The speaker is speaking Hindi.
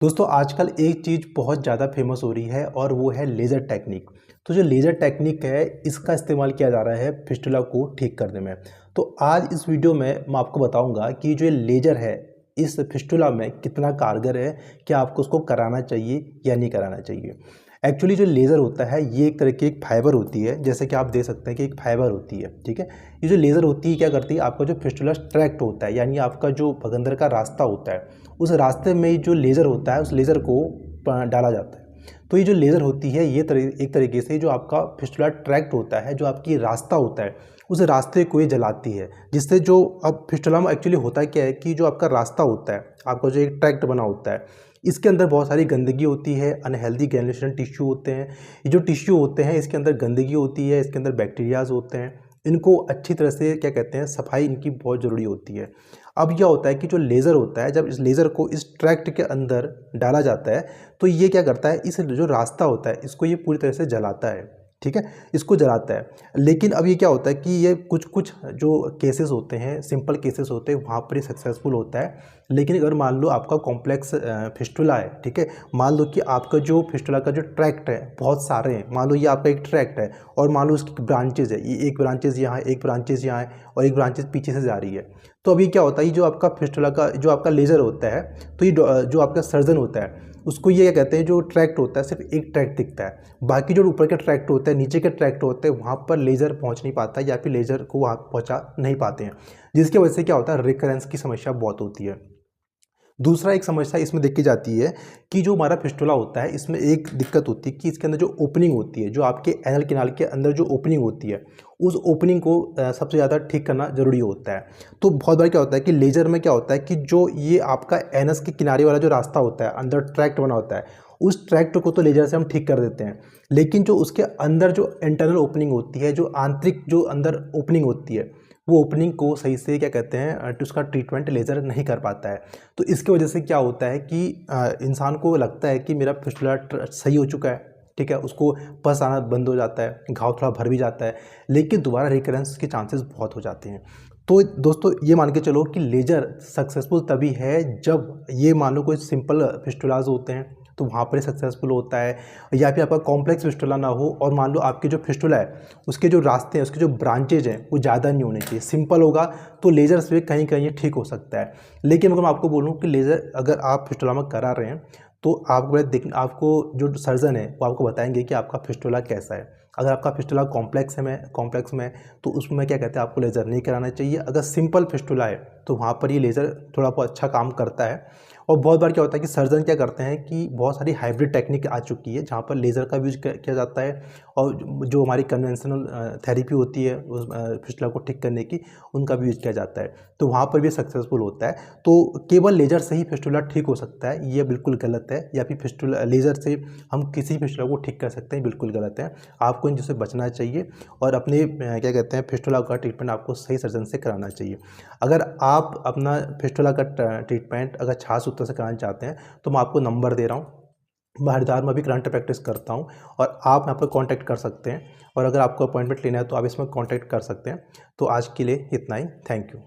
दोस्तों आजकल एक चीज़ बहुत ज़्यादा फेमस हो रही है और वो है लेज़र टेक्निक। तो जो लेज़र टेक्निक है इसका इस्तेमाल किया जा रहा है फिस्टुला को ठीक करने में। तो आज इस वीडियो में मैं आपको बताऊंगा कि जो ये लेज़र है इस फिस्टुला में कितना कारगर है, क्या आपको उसको कराना चाहिए या नहीं कराना चाहिए। एक्चुअली जो लेज़र होता है ये एक तरह की एक फाइबर होती है, जैसे कि आप देख सकते हैं कि एक फाइबर होती है, ठीक है। ये जो लेज़र होती है क्या करती है, आपका जो फिस्टुला ट्रैक्ट होता है यानी आपका जो भगंदर का रास्ता होता है उस रास्ते में जो लेज़र होता है उस लेज़र को डाला जाता है। तो ये जो लेज़र होती है ये एक तरीके से जो आपका फिस्टुला ट्रैक्ट होता है, जो आपकी रास्ता होता है उस रास्ते को ये जलाती है, जिससे जो अब फिस्टुला में एक्चुअली होता क्या है कि जो आपका रास्ता होता है, आपका जो एक ट्रैक्ट बना होता है, इसके अंदर बहुत सारी गंदगी होती है, अनहेल्दी ग्रैन्युलेशन टिश्यू होते हैं। ये जो टिश्यू होते हैं इसके अंदर गंदगी होती है, इसके अंदर बैक्टीरियाज होते हैं। इनको अच्छी तरह से क्या कहते हैं, सफाई इनकी बहुत ज़रूरी होती है। अब क्या होता है कि जो लेज़र होता है, जब इस लेज़र को इस ट्रैक्ट के अंदर डाला जाता है तो ये क्या करता है, इस जो रास्ता होता है इसको ये पूरी तरह से जलाता है, ठीक है, इसको जलाता है। लेकिन अब ये क्या होता है कि ये कुछ कुछ जो केसेस होते हैं, सिंपल केसेस होते हैं, वहाँ पर ये सक्सेसफुल होता है। लेकिन अगर मान लो आपका कॉम्प्लेक्स फिस्टुला है, ठीक है, मान लो कि आपका जो फिस्टुला का जो ट्रैक्ट है बहुत सारे हैं, मान लो ये आपका एक ट्रैक्ट है और मान लो उसकी ब्रांचेज है, ये एक ब्रांचेज यहाँ है, एक ब्रांचेज यहाँ है और एक ब्रांचेज पीछे से जा रही है। तो अभी क्या होता है, ये जो आपका फिस्टुला का जो आपका लेज़र होता है, तो ये जो आपका सर्जन होता है उसको ये क्या कहते हैं, जो ट्रैक्ट होता है सिर्फ एक ट्रैक्ट दिखता है, बाकी जो ऊपर के ट्रैक्ट होते हैं, नीचे के ट्रैक्ट होते हैं, वहाँ पर लेज़र पहुँच नहीं पाता या फिर लेज़र को वहाँ पहुँचा नहीं पाते हैं, जिसकी वजह से क्या होता है, रिकरेंस की समस्या बहुत होती है। दूसरा एक समस्या इसमें देखी जाती है कि जो हमारा फिस्टुला होता है इसमें एक दिक्कत होती है कि इसके अंदर जो ओपनिंग होती है, जो आपके एनल कैनाल के अंदर जो ओपनिंग होती है, उस ओपनिंग को सबसे ज़्यादा ठीक करना ज़रूरी होता है। तो बहुत बार क्या होता है कि लेज़र में क्या होता है कि जो ये आपका एनस के किनारे वाला जो रास्ता होता है, अंदर ट्रैक्ट बना होता है, उस ट्रैक्ट को तो लेज़र से हम ठीक कर देते हैं, लेकिन जो उसके अंदर जो इंटरनल ओपनिंग होती है, जो आंतरिक जो अंदर ओपनिंग होती है, वो ओपनिंग को सही से क्या कहते हैं, उसका ट्रीटमेंट लेज़र नहीं कर पाता है। तो इसकी वजह से क्या होता है कि इंसान को लगता है कि मेरा फिस्टुला सही हो चुका है, ठीक है, उसको पस आना बंद हो जाता है, घाव थोड़ा भर भी जाता है, लेकिन दोबारा रिकरेंस के चांसेस बहुत हो जाते हैं। तो दोस्तों ये मान के चलो कि लेज़र सक्सेसफुल तभी है जब ये मान लो कोई सिंपल फिस्टुलाज होते हैं तो वहाँ पर सक्सेसफुल होता है, या फिर आपका कॉम्प्लेक्स फिस्टुला ना हो और मान लो आपके जो फिस्टुला है उसके जो रास्ते हैं, उसके जो ब्रांचेज हैं वो ज़्यादा नहीं होने चाहिए, सिंपल होगा तो लेज़र से कहीं कहीं ठीक हो सकता है। लेकिन अगर मैं आपको बोलूँ कि लेज़र अगर आप फिस्टुला में करा रहे हैं तो आपको जो सर्जन है वो आपको बताएंगे कि आपका फिस्टुला कैसा है। अगर आपका फिस्टुला कॉम्प्लेक्स में तो उसमें क्या कहते हैं, आपको लेज़र नहीं कराना चाहिए। अगर सिंपल फिस्टुला है तो वहाँ पर ये लेज़र थोड़ा बहुत अच्छा काम करता है। और बहुत बार क्या होता है कि सर्जन क्या करते हैं कि बहुत सारी हाइब्रिड टेक्निक आ चुकी है जहाँ पर लेज़र का यूज किया जाता है और जो हमारी कन्वेंशनल थेरेपी होती है उस फिस्टुला को ठीक करने की, उनका भी यूज किया जाता है, तो वहाँ पर भी सक्सेसफुल होता है। तो केवल लेज़र से ही फिस्टुला ठीक हो सकता है, ये बिल्कुल गलत है, या फिर फिस्टुला लेज़र से हम किसी फिस्टुला को ठीक कर सकते हैं, बिल्कुल गलत है। आपको इन चीज़ों से बचना चाहिए और अपने क्या कहते हैं, फिस्टुला का ट्रीटमेंट आपको सही सर्जन से कराना चाहिए। अगर आप अपना फिस्टुला का ट्रीटमेंट अगर छाछ सूत्र से कराना चाहते हैं तो मैं आपको नंबर दे रहा हूँ, मैं हरिद्वार में भी करंट प्रैक्टिस करता हूँ और आप यहाँ पर कांटेक्ट कर सकते हैं। और अगर आपको अपॉइंटमेंट लेना है तो आप इसमें कांटेक्ट कर सकते हैं। तो आज के लिए इतना ही, थैंक यू।